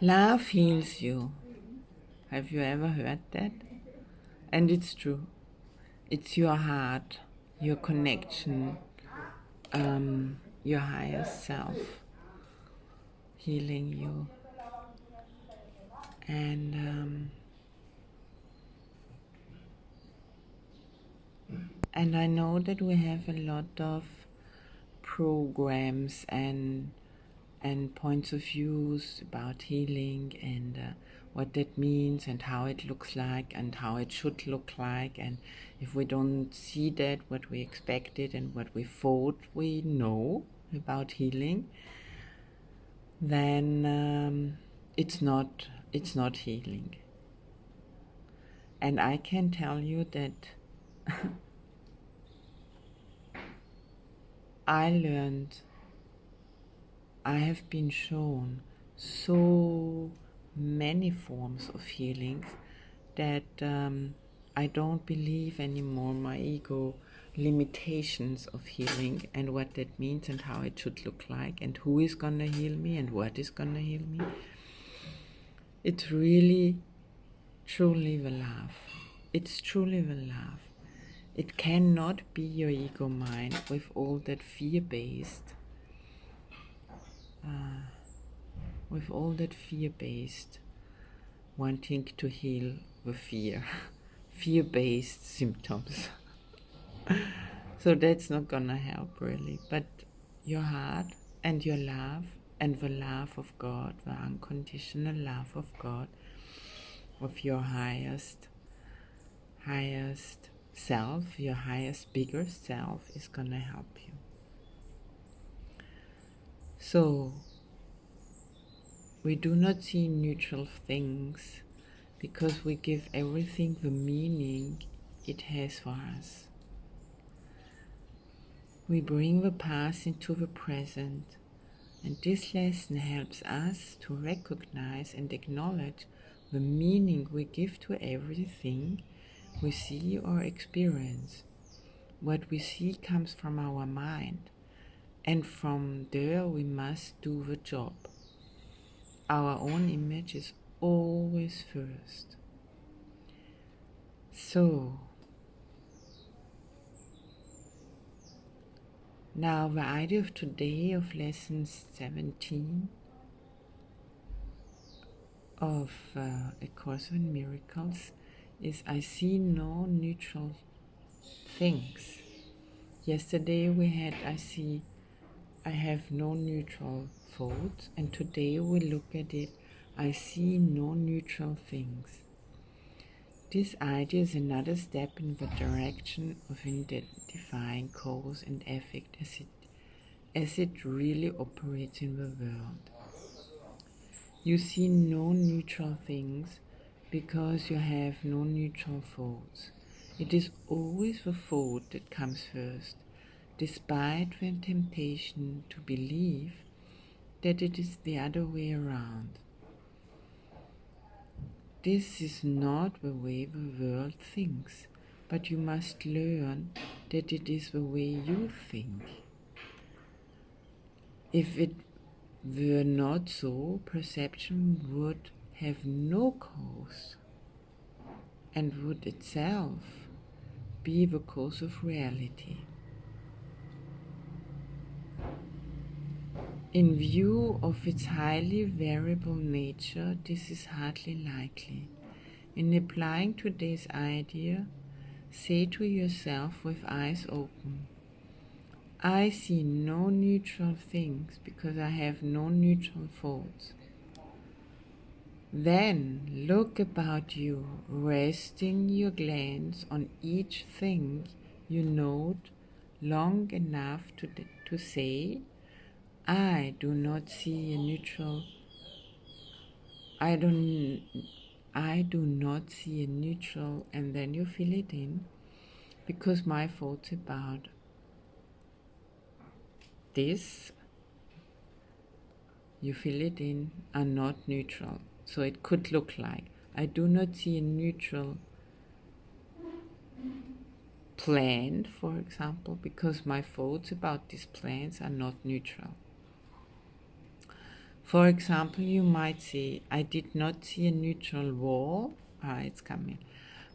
Love heals you. Have you ever heard that? And it's true. It's your heart, your connection, your higher self healing you. And I know that we have a lot of programs and points of views about healing and what that means and how it looks like and how it should look like, and if we don't see that, what we expected and what we thought we know about healing, then it's not healing. And I can tell you that I have been shown so many forms of healings that I don't believe anymore my ego limitations of healing and what that means and how it should look like and who is gonna heal me and what is gonna heal me. It's really truly the love. It's truly the love. It cannot be your ego mind with all that fear-based wanting to heal the fear-based symptoms. So that's not gonna help really. But your heart and your love and the love of God, the unconditional love of God, of your highest self, your highest, bigger self is gonna help you. So we do not see neutral things because we give everything the meaning it has for us. We bring the past into the present, and this lesson helps us to recognize and acknowledge the meaning we give to everything we see or experience. What we see comes from our mind, and from there we must do the job. Our own image is always first. So, now the idea of today of lesson 17 of A Course in Miracles is I see no neutral things. Yesterday we had I have no neutral thoughts, and today we look at it, I see no neutral things. This idea is another step in the direction of identifying cause and effect as it really operates in the world. You see no neutral things because you have no neutral thoughts. It is always the thought that comes first, despite the temptation to believe that it is the other way around. This is not the way the world thinks, but you must learn that it is the way you think. If it were not so, perception would have no cause and would itself be the cause of reality. In view of its highly variable nature, this is hardly likely. In applying today's idea, say to yourself with eyes open, I see no neutral things because I have no neutral thoughts. Then look about you, resting your glance on each thing you note long enough to say, I do not see a neutral. I do not see a neutral, and then you fill it in, because my thoughts about this, you fill it in, are not neutral. So it could look like, I do not see a neutral plant, for example, because my thoughts about these plants are not neutral. For example, you might say, I did not see a neutral wall. It's coming.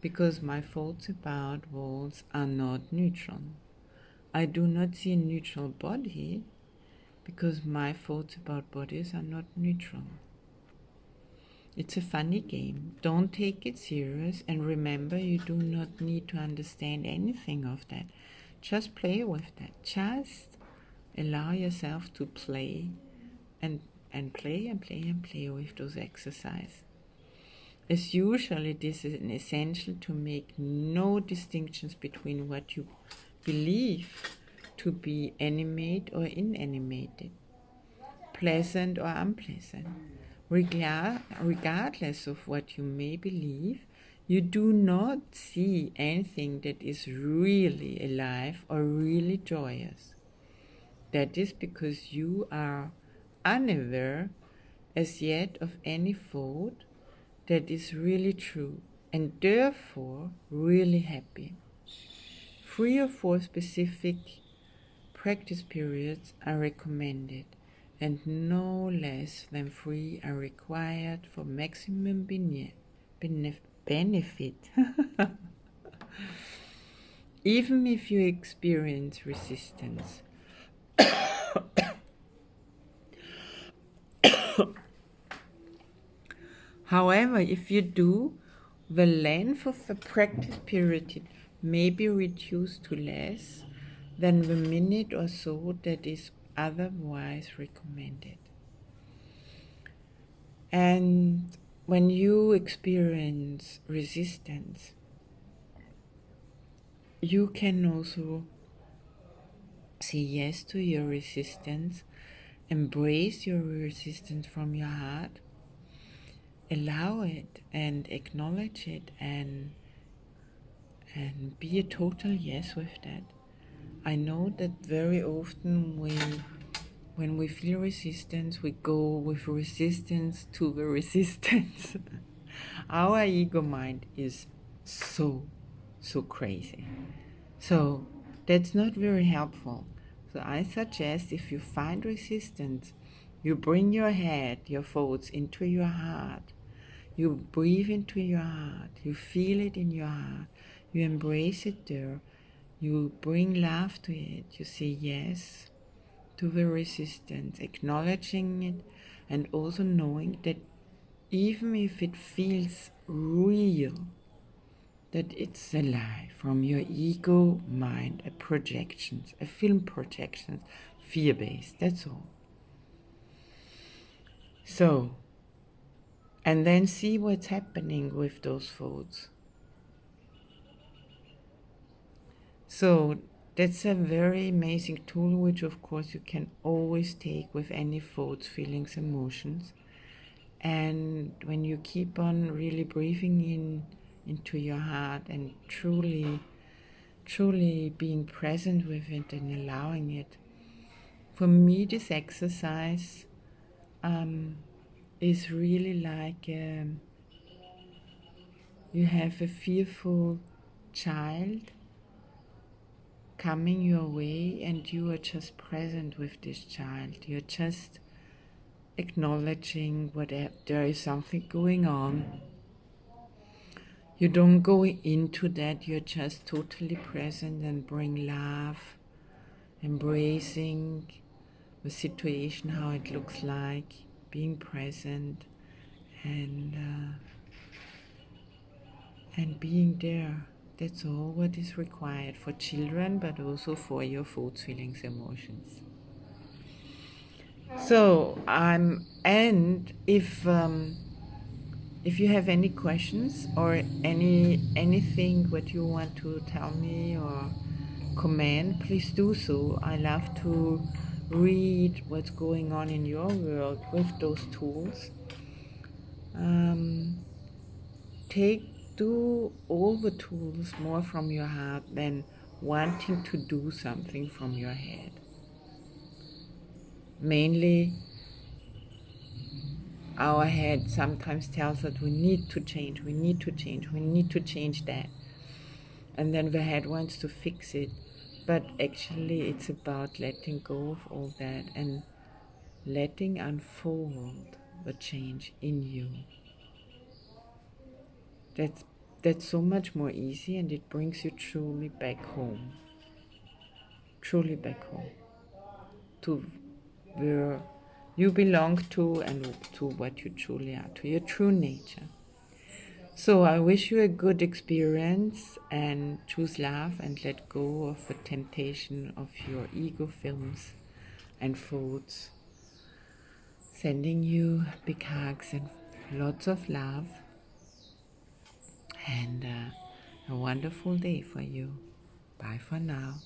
Because my thoughts about walls are not neutral. I do not see a neutral body because my thoughts about bodies are not neutral. It's a funny game. Don't take it serious, and remember, you do not need to understand anything of that. Just play with that. Just allow yourself to play and play and play and play with those exercises. As usual, it is essential to make no distinctions between what you believe to be animate or inanimated, pleasant or unpleasant. Regardless of what you may believe, you do not see anything that is really alive or really joyous. That is because you are unaware as yet of any thought that is really true and therefore really happy. 3 or 4 specific practice periods are recommended, and no less than 3 are required for maximum benefit. Even if you experience resistance. However, if you do, the length of the practice period may be reduced to less than the minute or so that is otherwise recommended. And when you experience resistance, you can also say yes to your resistance, embrace your resistance from your heart, allow it and acknowledge it, and be a total yes with that. I know that very often when we feel resistance, we go with resistance to the resistance. Our ego mind is so crazy. So that's not very helpful. So I suggest, if you find resistance, you bring your head, your thoughts into your heart. You breathe into your heart. You feel it in your heart. You embrace it there. You bring love to it. You say yes to the resistance, acknowledging it, and also knowing that even if it feels real, that it's a lie from your ego mind, a projections, a film projections, fear-based, that's all. So, and then see what's happening with those thoughts. So that's a very amazing tool, which of course you can always take with any thoughts, feelings, emotions. And when you keep on really breathing into your heart and truly being present with it and allowing it, for me this exercise is really like you have a fearful child coming your way, and you are just present with this child. You're just acknowledging there is something going on. You don't go into that, you're just totally present and bring love, embracing the situation, how it looks like, being present and being there. That's all what is required for children, but also for your thoughts, feelings, emotions. So and if you have any questions or anything what you want to tell me or comment, please do so. I love to read what's going on in your world with those tools. Do all the tools more from your heart than wanting to do something from your head. Mainly, our head sometimes tells us we need to change that. And then the head wants to fix it. But actually it's about letting go of all that and letting unfold the change in you. That's so much more easy, and it brings you truly back home. Truly back home. To where you belong to and to what you truly are, to your true nature. So I wish you a good experience and choose love and let go of the temptation of your ego films and foods. Sending you big hugs and lots of love, and a wonderful day for you. Bye for now.